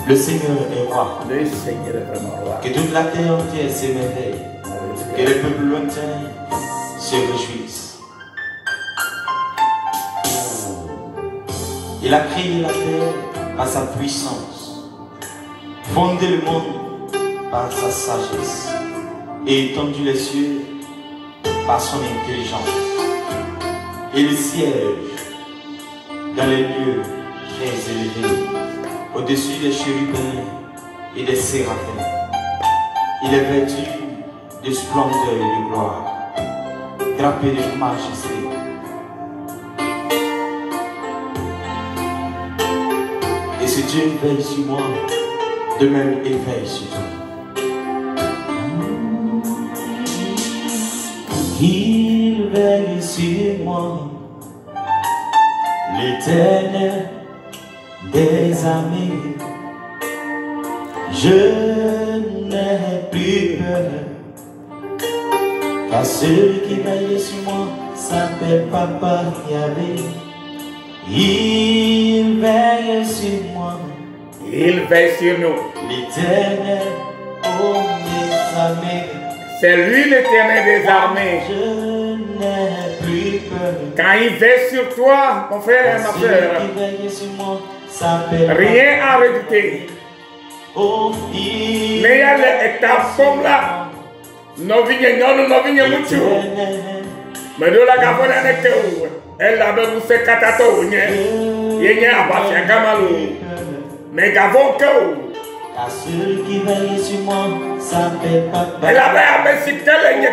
Le Seigneur est roi. Le Seigneur est vraiment roi. Que toute la terre entière s'émerveille. Que les peuples lointains se réjouissent. Il a créé la terre par sa puissance, fondé le monde par sa sagesse et étendu les cieux par son intelligence. Il siège dans les lieux très élevés, au-dessus des chérubins et des séraphins. Il est vêtu de splendeur et de gloire, drapé de majesté. Et si Dieu veille sur moi, de même il veille sur toi. Il veille sur moi, l'Éternel des armées. Je n'ai plus peur, car celui qui veille sur moi s'appelle Papa Yahvé. Il veille sur moi. Il veille sur nous. L'Éternel, oh mes armées. C'est lui l'Éternel des armées. Je n'ai plus peur. Quand il veille sur toi, mon frère et ma soeur, Celui qui veille sur moi s'appelle rien à redouter. Oh, il Mais il y a l'étape comme là. Nous vignes mucho. Mais de la gavona n'est que elle a besoin de se catato. Il y a un passé à Gamalou. Mais gavon que. car celui qui veille sur moi s'appelle Papa. Elle avait un message qu'elle est une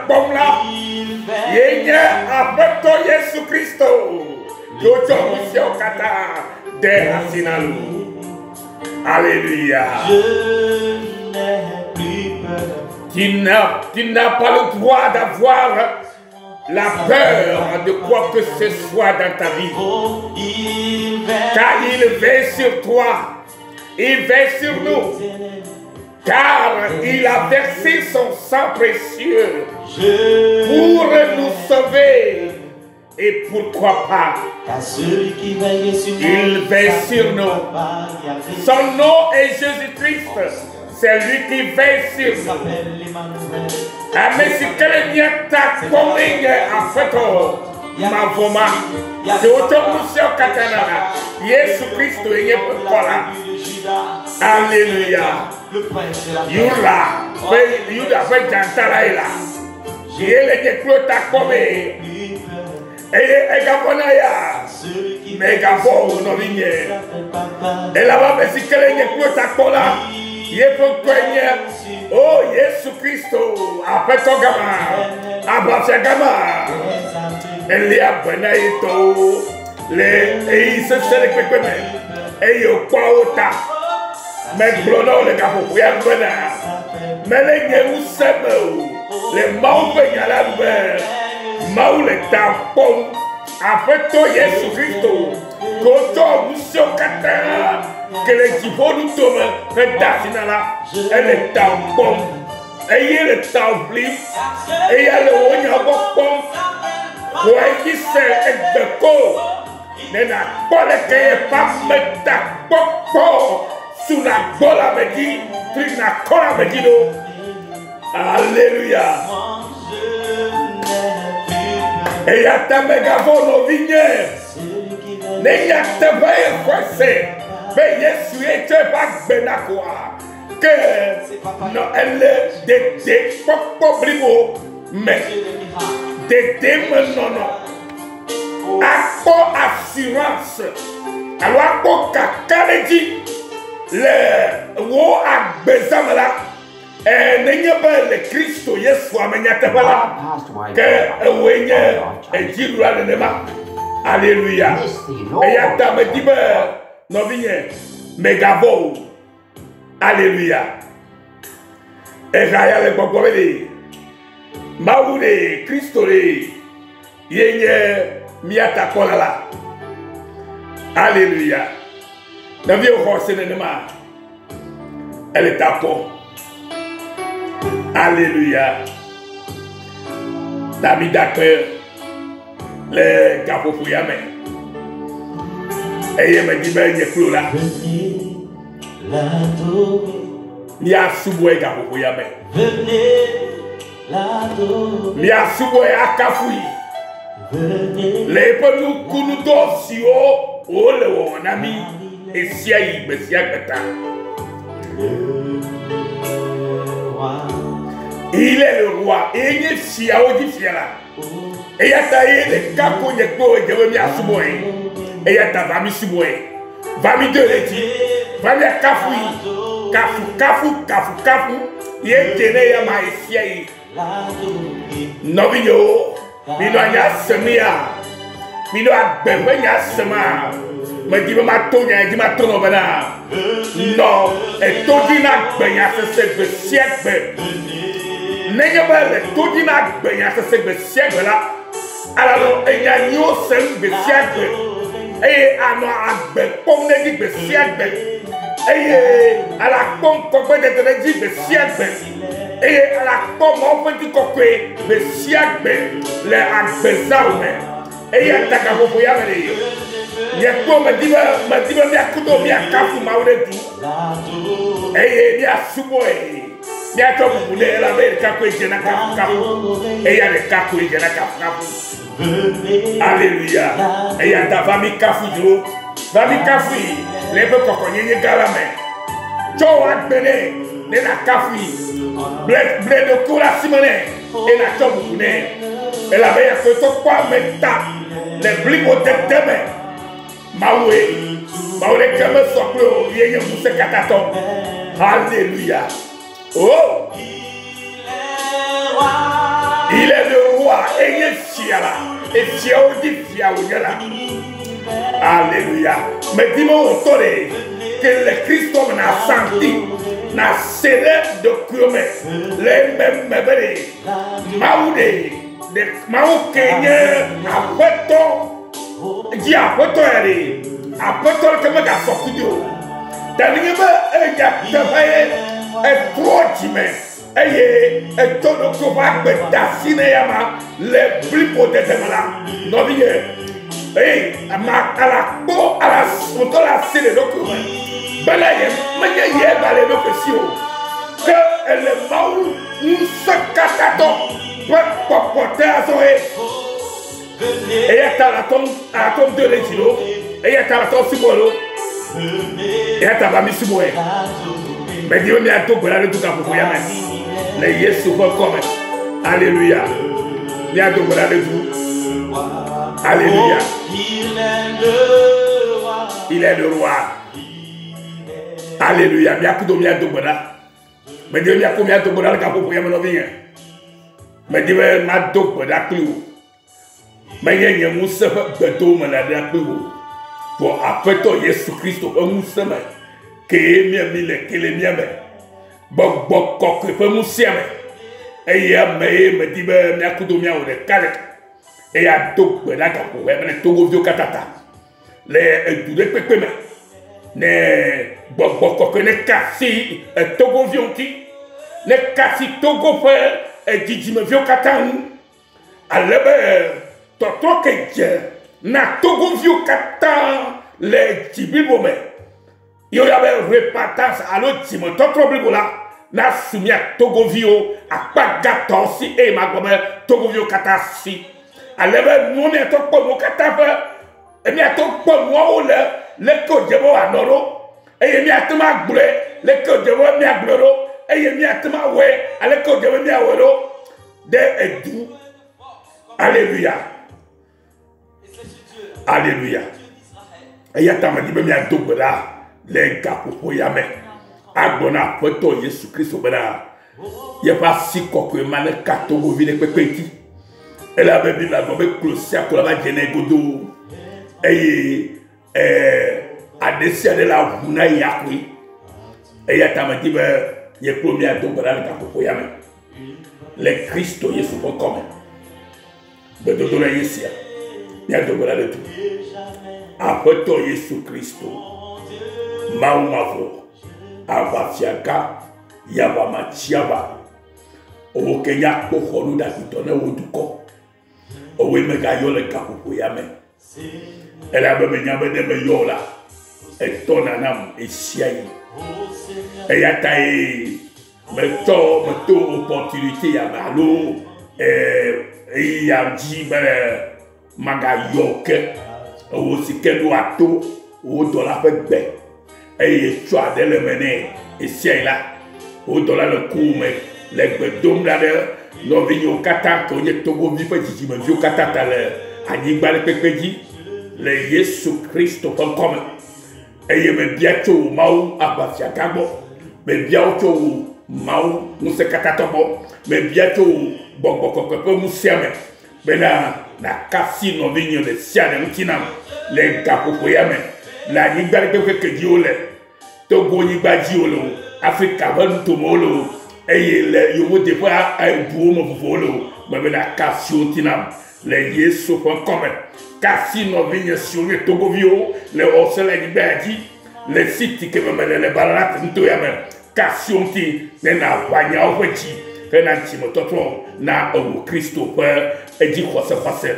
comme là. Il y a un peu de Jésus-Christ. D'autres monsieur Kata de Asinalou. Alléluia. Je n'ai plus peur. Tu n'as pas le droit d'avoir la peur de quoi que ce soit dans ta vie. Oh, il veille. Car il veille sur toi. Il veille sur nous. Car il a versé son sang précieux pour nous sauver. Et pourquoi pas? Car celui qui veille sur moi, Il veille sur nous. Son nom est Jésus-Christ. C'est lui qui veille sur nous. Mais si quelqu'un t'a convaincu en fait, ma voma, c'est autant monsieur Katanara. Jésus-Christ est pour là. Alléluia. Yula, fait Jantala est là. J'ai les déclos t'a convaincu. Et Gaponaya, mais Gabon, non vigné. Et là-bas, mais si quelqu'un est plus tactola, il est pour toi, oh, Jésus-Christ, après ton gamin, après gamin, elle est à Benaïto, et il se sert de quoi, et il est pas au tas. Mais Glono, les gars, vous pouvez venir. Mais les gars, vous savez, les mauvais gars là, Maule tampon, après toi Jésus-Christ, quand monsieur Kata, que les typos nous tombent, fait d'Asinala, elle est tampon, et il est tampli, et il y a le Wonyabopon, pour qui c'est Ekbeko, mais n'a pas le cahier pas mettre ta popo sous la bolle avec qui, tu n'as pas avec qui. Alléluia. Et il y a ta mégavon au vignier. Mais il y a ta veille coincée. Mais Jésus était pas benakoa. Que non, elle est des popo brimo. Mais des démons non. À quoi assurance? Alors à quoi kakaredi? Le wo a besoin là. N'ayez pas le Christ, Yesu, amenyatebala. Que ouenye ejirula nenema. Alléluia. Et yata me dit non vigne megavo. Alléluia. Et raya le bokobeli. Maoule Christo le yenye miata kolala. Alléluia. Dans vie au roi nenema. Elle est à peau. Alléluia. David d'accord. Les capopouillamés. Et il me dit, ben, il est plus là. l'adorer. Mia suboe gapopo yame. Venez l'adorer. Mia suboe akafui. Venez. Le penu kunu dosio ole wonami esia yi besia gbeta. Il est le roi. Et il est fier au différent. Et il y a taillé les capos de quoi et je à Souboé. Et il y a ta vami Souboé. Vami de l'éti. Vami à Kafoui. Kafou. Il est gêné à ma fier. Novio. Mino a semia. Mino a besoin à sema. Me dit ma tonya, dit ma tono bana. Non. Et tout dit na benya c'est siècle. N'ayez-pas le tout dit na benya c'est siècle là. Alors il y a new sem de siècle. Et alors à comme ne dit de siècle. Et à la comme de dit de siècle. Et à la comme on peut dire que de siècle les agbezaume. Et il y a ta cabo pour y aller. Il y a comme me dit me akudo mi akafu maure du. Et il y a suboé. Il y a tout le monde là bas kaku ejena kafu. Et il y a les kaku ejena kafu. Alléluia. Et il y a ta famille kafu du. Famille kafu. Les peu kokonye galame. Joa bene ne la kafu. Blé de cola simone. Et la tombe bune. Et la veille que to quoi meta. Les blibo de demain. Maoué comme soplo, yéye mousse kataton. Alléluia. Oh! Il est le roi. Et il est fiala. Et fiao dit fiao yala. Alléluia. Mais dis-moi au tore que le Christ n'a senti, n'a serré de crume. Les mêmes mébélés. Maoué. Maou Kenya. Apeton. Dis apeton yari. Apeton que me ga sokudio. Dernier me ya travaillé et trop timé. Et tout le monde va dessiner yama les plus potents là. Non bien. Et à la peau à la on te la serre le documents. Balaye, mais il y a dans les documents que le maou nous se cataton pour porter à son et il y a la tombe de l'égilo, et il y a la tombe Simolo, et il y a la famille Simoé. Mais Dieu m'a tout pour aller tout à pour Yaman. Les Yesu vont comme. Alléluia. Il y a tout pour aller tout. Alléluia. Il est le roi. Alléluia. Il y a tout pour aller. Mais Dieu m'a combien de pour aller pour Yaman. Mais Dieu m'a tout pour aller. Mais il y a un mousse de malade pour après toi, Jésus Christ, un mousse qui est mieux, qui est mieux. Bon, coq, il peut mousser. Et il y a me dit, mais à coup de mien ou de calette. Et il y a tout, mais là, pour les togo de catata. Les deux pépés, les bon, coq, les cassis, togo vionti, les cassis togo frère, et dit, me vieux catan. Alors, toto que na togo vieux katan les tibibome yo y avait repentance alors timo toto blibola na soumis à togo vieux à pas gaton si et ma gomme togo vieux katan si alors nous ne to pas mo katan et mi ato pas moi le ko jebo anoro et mi atma gbure le ko jebo mi agboro et mi atma we ale ko jebo mi aworo de edu. Alléluia. Alléluia. Et il y a ta dit même ya dobra les gars pour yame. Agbona photo Jésus Christ obera. Il y a pas si coque mané katogo vile pepeti. Elle a bebi la gobe closia ko la jene godo. Et a décidé de la vuna yakui. Et il y a ta dit ben il y a premier dobra les gars pour yame. Les Christ Jésus pour comme. Ben dodo la yesia. Il y a dobra de tout. Après toi, Jésus Christ, Maumavo, Avafiaka, Yaba Machiaba, au Kenya, Poholu d'Akitone ou Duko, au Wemega Yole Kapukoyame. Elle a besoin de me yola. etonanam esiai eyatai meto opportunité ya malo ya jibe magayoke o sikendo ato o dola pegbe twa de le mene esiai la o dola le kume le gbedom la de no vinyo kata ko ye togo vi pe jiji me vi kata ta le anigba le pepeji le Yesu Kristo pon come eye me biacho mau abafia gabo me biacho mau muse kata tobo me biacho bogboko ko musiame bena na kasi no vinyo de siane mtina le gapo yame la anigba le pepeji ole togo anigba ji ole Afrika ban to molo eye le yomo de pa buo mo volo me na kasi otina le Yesu pon come kasi no vinyo sur le togo vio le osela ni baji le site que me le barat nto ya me kasi onti na wanya ofachi na chimototo na o Kristo pa eji khose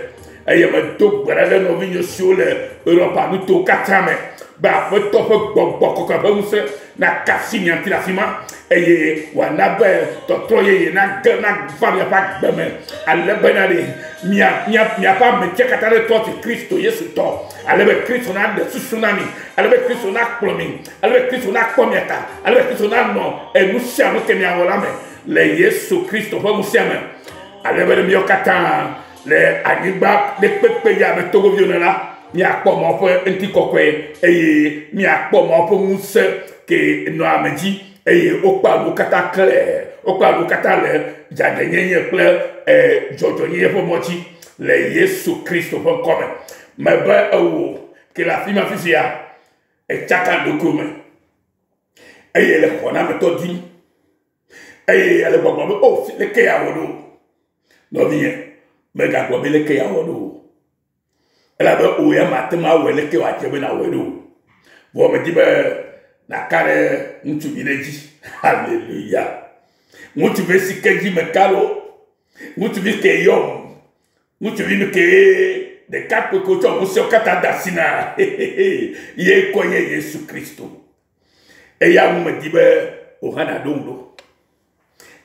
eye me to gbara le no vinyo sur le Europa nu to katame ba fe to fe gbogbo ko ka buse na kasi nyanti la fima eye wana be to troye na gana famia pa gbeme alle benade mia pa me chekata le to Kristo Yesu to alle be Kristo na de tsunami alle be Kristo na plomi alle be Kristo na komiata alle be Kristo na no e musia no kemia wala me le Yesu Kristo pa musia me alle be mi okata le anigba de pepe ya me togo vionela mi akpo mo fo enti kokwe eye mi akpo mo fo muse ke no ameji eye okpa lu kata kle okpa lu kata le jadenye ple jojo nye fo mochi le Yesu Kristo fo come me ba awo ke la fima fisia e chaka dokume eye le kona me to di eye le gbogbo o le ke ya wodo no bien me ga gbogbo le ke ya wodo ela be o ya matema wele ke wa chebe na wedo bo me dibe na kare mtu bileji hallelujah mtu besi keji mekalo mtu bisi yom mtu binu ke de kapo ko to musio kata dasina ye koye Yesu Kristo eya mu me dibe o hana dondo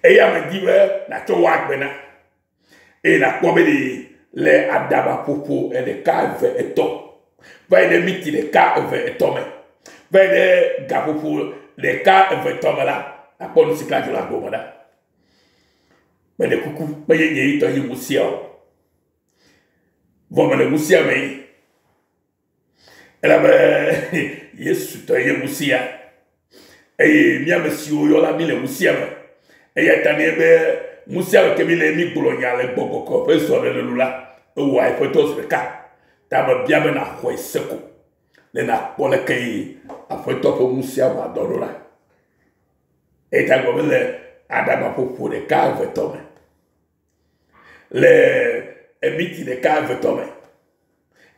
eya me dibe na to wagbena e na kobeli le adaba popo e de cave eto va de miti de cave etome va de gapopo de cave etome la a pon cyclage la bomada mais de kuku ba ye to yi musia bon mais le musia mais elle avait Yesu to yi musia e mi amesio yo la mi le musia e ya tane be musia ke mi le mi gbolonya le gbogbo pe so le lula wa e foto se ka ta ba bia be na ho iseko le na pole kai a foto po musia ba dorora e ta go le adama popo de cave tome le emiti de cave tome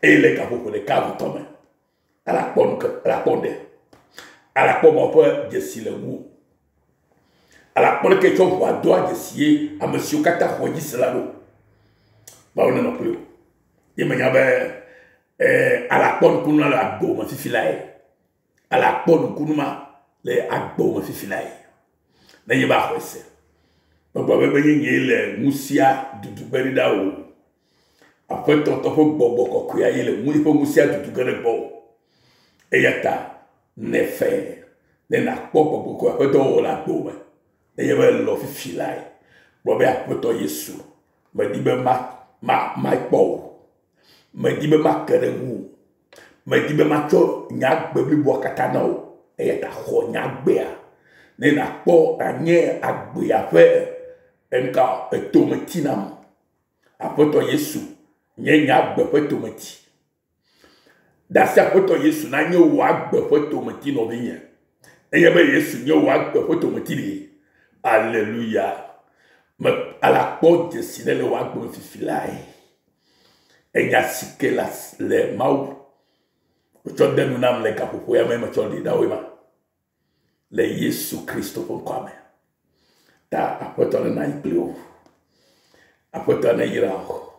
e le capopo de cave tome ala ponde ala pomo po de silemu ala pole ke cho wa do a jesie a monsieur kata ho yiselalo ba on no plus ye me yabe ala pon kununa la agbo ma fifilae ala pon kunuma le agbo ma fifilae na ye ba hwese ba be yin le musia dudu berida o afeto to fo gbogbo kokuya ye le mu fo musia dudu gere bo eyata nefe le na gbogbo ko afeto o la gbo na ye ba lo fifilae bo be afeto Yesu me di be ma po me di be ma keremu me di be ma cho nya gbe bi bo kata na o eyata ho nya gbe a ne na po anye agbe afe enka etometinam apoto Yesu nye nya gbe fetometi da se apoto Yesu na nye wa gbe fetometi no binya eye be Yesu nye wa gbe fetometi li hallelujah me ala po de sinele wa gbe fifilai enya sikela le mau ocho denu nam le kapopo ya me cho di dawema le Yesu Kristo pon kwame ta apoto na iplio apoto na irao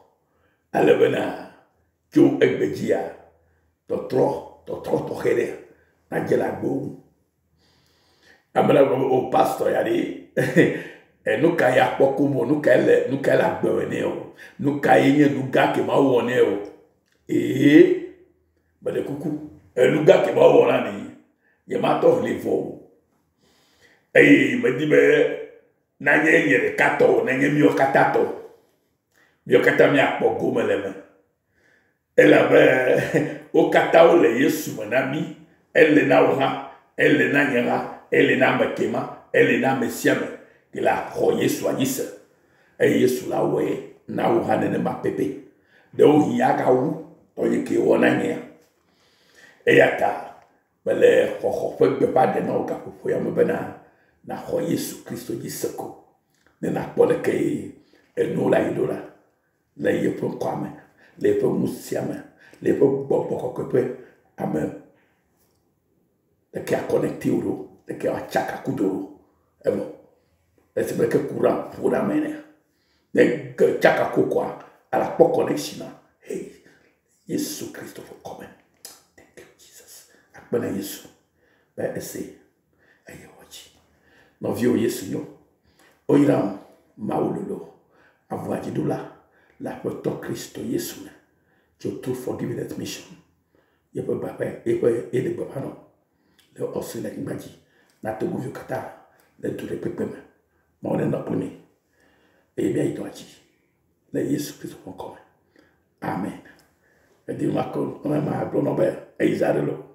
alebena jo egbejia to tro to here na jela gbo amela o pastor ya di nous ka ya poko mo nous ka la gbe ne o nous ka yenye nous ga ke ma wo ne o ba de kuku nous ga ke ma wo na ni ye ma to le vo me di be na yenye de kato na yenye mi o katato mi o kata mi apoko me le me ela be o kata o le Yesu manami elle na oha elle na nyara elle na makema elle na mesiame que la roye soignisse et Yesu la we na o hanene ma pepe de o hiaka wu to ye ke wona nya e yata bele ho pe pa de na o ka ko ya mo bena na ho Yesu Kristo diseko ne na pole ke e no la idola la ye po kwame le po musiame le po bobo ko pe amen de que a connecté uro de que a chaka kudoro e bon c'est vrai que courant pour la mener de que chaka kokwa à la po connexion hey Yesu Christ for coming thank you Jesus akbana Yesu ba ese ayo wachi no vio Yesu yo oira maulolo avoir dit la poto Christ Yesu to true forgiveness mission ye pe baba e pe e de baba no le aussi la imagi na to go kata le to le pepe ma on est dans premier et bien il doit dire le Yesu Christ encore amen et dit ma ko on ma gloire et Isarelo